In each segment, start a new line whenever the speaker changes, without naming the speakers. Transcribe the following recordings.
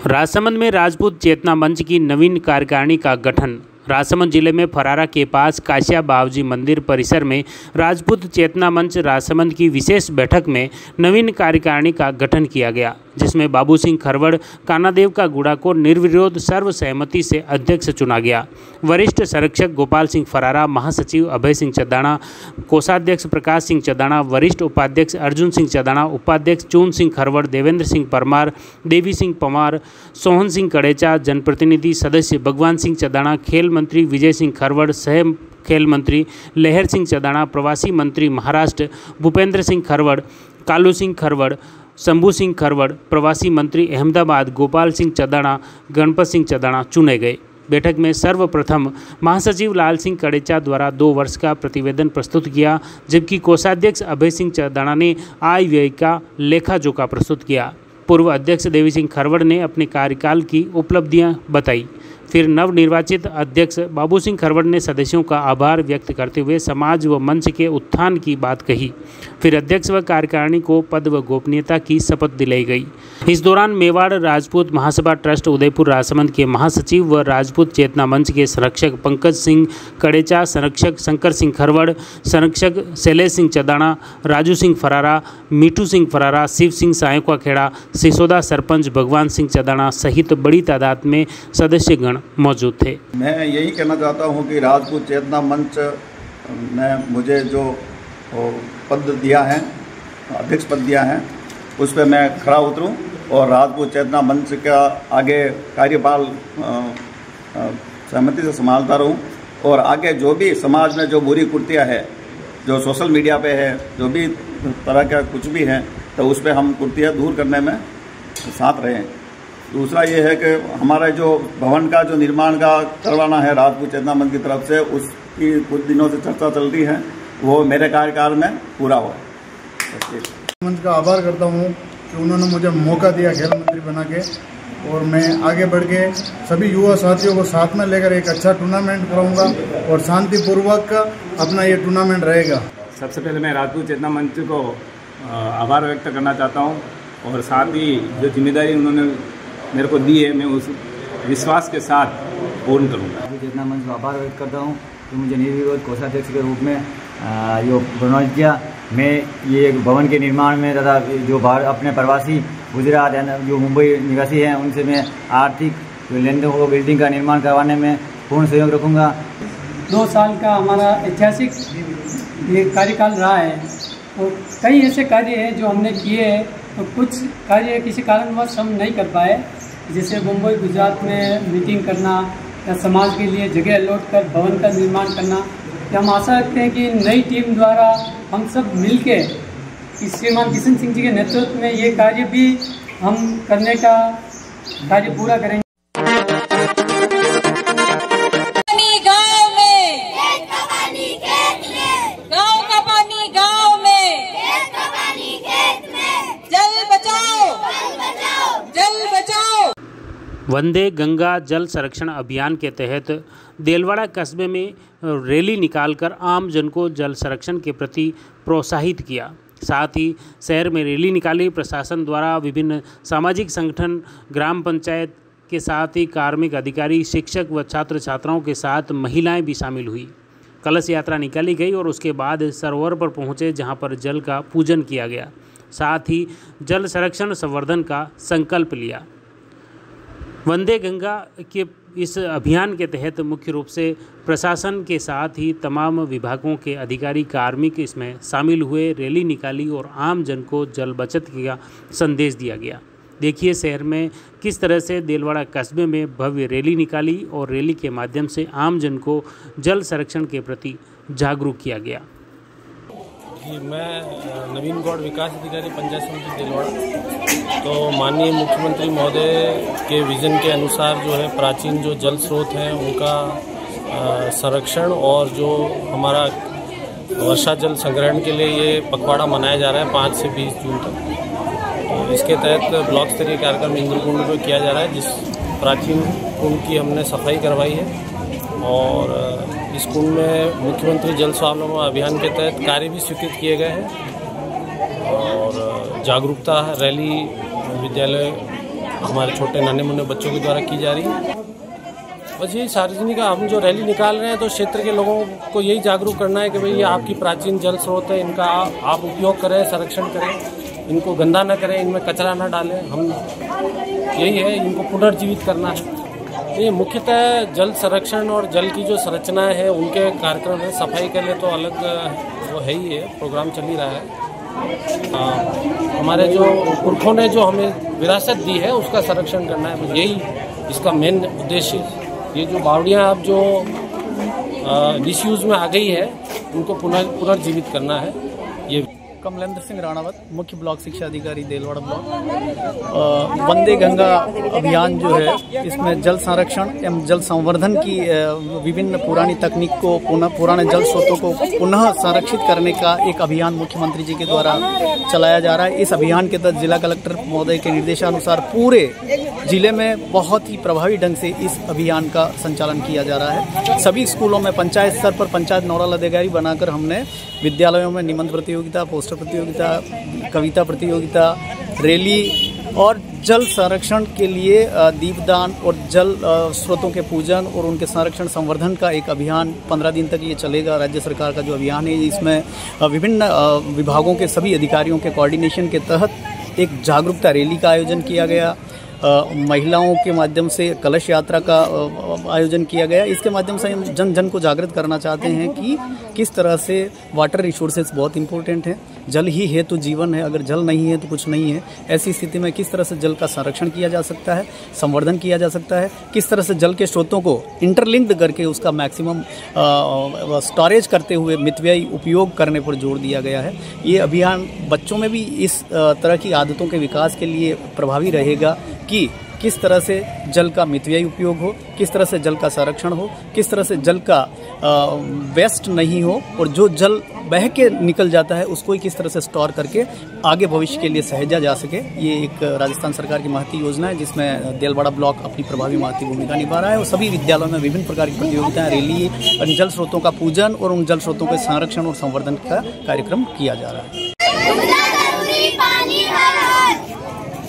राजसमंद में राजपूत चेतना मंच की नवीन कार्यकारिणी का गठन। राजसमंद जिले में फरारा के पास काशिया बावजी मंदिर परिसर में राजपूत चेतना मंच राजसमंद की विशेष बैठक में नवीन कार्यकारिणी का गठन किया गया, जिसमें बाबू सिंह खरवड़ कानादेव का गुड़ा को निर्विरोध सर्वसहमति से अध्यक्ष चुना गया। वरिष्ठ संरक्षक गोपाल सिंह फरारा, महासचिव अभय सिंह चदाना, कोषाध्यक्ष प्रकाश सिंह चदाना, वरिष्ठ उपाध्यक्ष अर्जुन सिंह चदाना, उपाध्यक्ष चून सिंह खरवड़, देवेंद्र सिंह परमार, देवी सिंह पवार, सोहन सिंह कड़ेचा, जनप्रतिनिधि सदस्य भगवान सिंह चदाना, खेल मंत्री विजय सिंह खरवड़, सह खेल मंत्री लहर सिंह चदाना, प्रवासी मंत्री महाराष्ट्र भूपेंद्र सिंह खरवड़, कालू सिंह खरवड़, शंभू सिंह खरवड़, प्रवासी मंत्री अहमदाबाद गोपाल सिंह चदाना, गणपत सिंह चदाना चुने गए। बैठक में सर्वप्रथम महासचिव लाल सिंह कड़ेचा द्वारा 2 वर्ष का प्रतिवेदन प्रस्तुत किया, जबकि कोषाध्यक्ष अभय सिंह चदाना ने आय व्यय का लेखा जोखा प्रस्तुत किया। पूर्व अध्यक्ष देवी सिंह खरवड़ ने अपने कार्यकाल की उपलब्धियां बताई। फिर नवनिर्वाचित अध्यक्ष बाबू सिंह खरवड़ ने सदस्यों का आभार व्यक्त करते हुए समाज व मंच के उत्थान की बात कही। फिर अध्यक्ष व कार्यकारिणी को पद व गोपनीयता की शपथ दिलाई गई। इस दौरान मेवाड़ राजपूत महासभा ट्रस्ट उदयपुर राजसमंद के महासचिव व राजपूत चेतना मंच के संरक्षक पंकज सिंह कड़ेचा, संरक्षक शंकर सिंह खरवड़, संरक्षक शैलेश सिंह चदाना, राजू सिंह फरारा, मीठू सिंह फरारा, शिव सिंह सायका खेड़ा, सिसोदा सरपंच भगवान सिंह चदाना सहित बड़ी तादाद में सदस्यगण मौजूद थे।
मैं यही कहना चाहता हूं कि राजपूत चेतना मंच ने मुझे जो पद दिया है, अध्यक्ष पद दिया है, उस पर मैं खरा उतरूं और राजपूत चेतना मंच का आगे कार्यभार सहमति से संभालता रहूं और आगे जो भी समाज में जो बुरी कुर्तियां है, जो सोशल मीडिया पे है, जो भी तरह का कुछ भी है, तो उस पर हम कुर्तियां दूर करने में साथ रहें। दूसरा ये है कि हमारा जो भवन का जो निर्माण का करवाना है राजपूत चेतना मंच की तरफ से, उसकी कुछ दिनों से चर्चा चल रही है, वो मेरे कार्यकाल में पूरा हुआ।
मंच का आभार करता हूँ कि उन्होंने मुझे मौका दिया खेल मंत्री बना के, और मैं आगे बढ़ के सभी युवा साथियों को साथ में लेकर एक अच्छा टूर्नामेंट कराऊंगा और शांतिपूर्वक अपना ये टूर्नामेंट रहेगा।
सबसे पहले मैं राजपूत चेतना मंच को आभार व्यक्त करना चाहता हूँ और साथ ही जो जिम्मेदारी उन्होंने मेरे को दी है, मैं उस विश्वास के साथ पूर्ण करूँगा।
राजपूत चेतना मंच को आभार व्यक्त करता हूँ कि मुझे निर्विरोध कोषाध्यक्ष के रूप में यो प्रणोदित किया। मैं ये भवन के निर्माण में तथा जो बाहर अपने प्रवासी गुजरात जो मुंबई निवासी हैं, उनसे मैं आर्थिक जो लेन देन हो बिल्डिंग का निर्माण करवाने में पूर्ण सहयोग रखूँगा।
2 साल का हमारा ऐतिहासिक ये कार्यकाल रहा है और कई ऐसे कार्य हैं जो हमने किए हैं, तो कुछ कार्य किसी कारणवश हम नहीं कर पाए, जैसे मुंबई गुजरात में मीटिंग करना या समाज के लिए जगह अलॉट कर भवन का निर्माण करना। हम आशा रखते हैं कि नई टीम द्वारा हम सब मिलके श्रीमान किशन सिंह जी के नेतृत्व में ये कार्य भी हम करने का कार्य पूरा करेंगे।
वंदे गंगा जल संरक्षण अभियान के तहत देलवाड़ा कस्बे में रैली निकालकर आम जन को जल संरक्षण के प्रति प्रोत्साहित किया। साथ ही शहर में रैली निकाली। प्रशासन द्वारा विभिन्न सामाजिक संगठन, ग्राम पंचायत के साथ ही कार्मिक अधिकारी, शिक्षक व छात्र छात्राओं के साथ महिलाएं भी शामिल हुई। कलश यात्रा निकाली गई और उसके बाद सरोवर पर पहुंचे, जहां पर जल का पूजन किया गया। साथ ही जल संरक्षण संवर्धन का संकल्प लिया। वंदे गंगा के इस अभियान के तहत मुख्य रूप से प्रशासन के साथ ही तमाम विभागों के अधिकारी, कार्मिक इसमें शामिल हुए। रैली निकाली और आम जन को जल बचत का संदेश दिया गया। देखिए शहर में किस तरह से देलवाड़ा कस्बे में भव्य रैली निकाली और रैली के माध्यम से आम जन को जल संरक्षण के प्रति जागरूक किया गया।
मैं नवीन गौड़ विकास अधिकारी पंचायत समिति देलवाड़ा। तो माननीय मुख्यमंत्री महोदय के विजन के अनुसार जो है प्राचीन जो जल स्रोत हैं उनका संरक्षण और जो हमारा वर्षा जल संग्रहण के लिए ये पखवाड़ा मनाया जा रहा है 5 से 20 जून तक। तो इसके तहत ब्लॉक स्तरीय कार्यक्रम इंद्रकुंड में किया जा रहा है, जिस प्राचीन कुंड की हमने सफाई करवाई है और इस कुंड में मुख्यमंत्री जल स्वावलंबन अभियान के तहत कार्य भी स्वीकृत किए गए हैं और जागरूकता रैली विद्यालय हमारे छोटे नन्हे मुन्ने बच्चों के द्वारा की जा रही है। बस यही सार्वजनिक हम जो रैली निकाल रहे हैं तो क्षेत्र के लोगों को यही जागरूक करना है कि भाई ये आपकी प्राचीन जल स्रोत है, इनका आप उपयोग करें, संरक्षण करें, इनको गंदा न करें, इनमें कचरा न डालें। हम यही है, इनको पुनर्जीवित करना है। ये मुख्यतः जल संरक्षण और जल की जो संरचना है उनके कार्यक्रम है। सफाई के लिए तो अलग वो है ही है, प्रोग्राम चल ही रहा है। हमारे जो पुरखों ने जो हमें विरासत दी है उसका संरक्षण करना है, यही इसका मेन उद्देश्य है। ये जो बावड़ियाँ अब जो डिसयूज में आ गई है उनको पुनर्जीवित करना है। ये
कमलेंद्र सिंह राणावत, मुख्य ब्लॉक शिक्षा अधिकारी देलवाड़ा ब्लॉक। वंदे गंगा अभियान जो है इसमें जल संरक्षण एवं जल संवर्धन की विभिन्न पुरानी तकनीक को पुराने जल स्रोतों को पुनः संरक्षित करने का एक अभियान मुख्यमंत्री जी के द्वारा चलाया जा रहा है। इस अभियान के तहत जिला कलेक्टर महोदय के निर्देशानुसार पूरे जिले में बहुत ही प्रभावी ढंग से इस अभियान का संचालन किया जा रहा है। सभी स्कूलों में पंचायत स्तर पर पंचायत नोडल अधिकारी बनाकर हमने विद्यालयों में निबंध प्रतियोगिता, पोस्टर प्रतियोगिता, कविता प्रतियोगिता, रैली और जल संरक्षण के लिए दीपदान और जल स्रोतों के पूजन और उनके संरक्षण संवर्धन का एक अभियान 15 दिन तक ये चलेगा। राज्य सरकार का जो अभियान है इसमें विभिन्न विभागों के सभी अधिकारियों के कोऑर्डिनेशन के तहत एक जागरूकता रैली का आयोजन किया गया। महिलाओं के माध्यम से कलश यात्रा का आयोजन किया गया। इसके माध्यम से हम जन जन को जागृत करना चाहते हैं कि किस तरह से वाटर रिसोर्सेज बहुत इंपॉर्टेंट हैं। जल ही है तो जीवन है, अगर जल नहीं है तो कुछ नहीं है। ऐसी स्थिति में किस तरह से जल का संरक्षण किया जा सकता है, संवर्धन किया जा सकता है, किस तरह से जल के स्रोतों को इंटरलिंक्ड करके उसका मैक्सिमम स्टोरेज करते हुए मितव्ययी उपयोग करने पर जोर दिया गया है। ये अभियान बच्चों में भी इस तरह की आदतों के विकास के लिए प्रभावी रहेगा कि किस तरह से जल का मितव्ययी उपयोग हो, किस तरह से जल का संरक्षण हो, किस तरह से जल का वेस्ट नहीं हो और जो जल बह के निकल जाता है उसको ही किस तरह से स्टोर करके आगे भविष्य के लिए सहेजा जा सके। ये एक राजस्थान सरकार की महती योजना है जिसमें देलवाड़ा ब्लॉक अपनी प्रभावी महती भूमिका निभा रहा है और सभी विद्यालयों में विभिन्न प्रकार की प्रतियोगिताएं, रैली, जल स्रोतों का पूजन और उन जल स्रोतों के संरक्षण और संवर्धन का कार्यक्रम किया जा रहा है।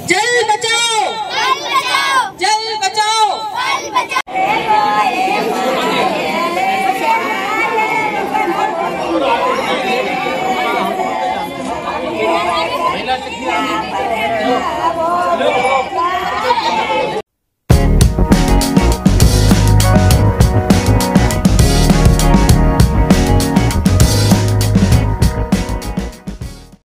जल बचाओ, जल बचाओ, जल बचाओ।
महिला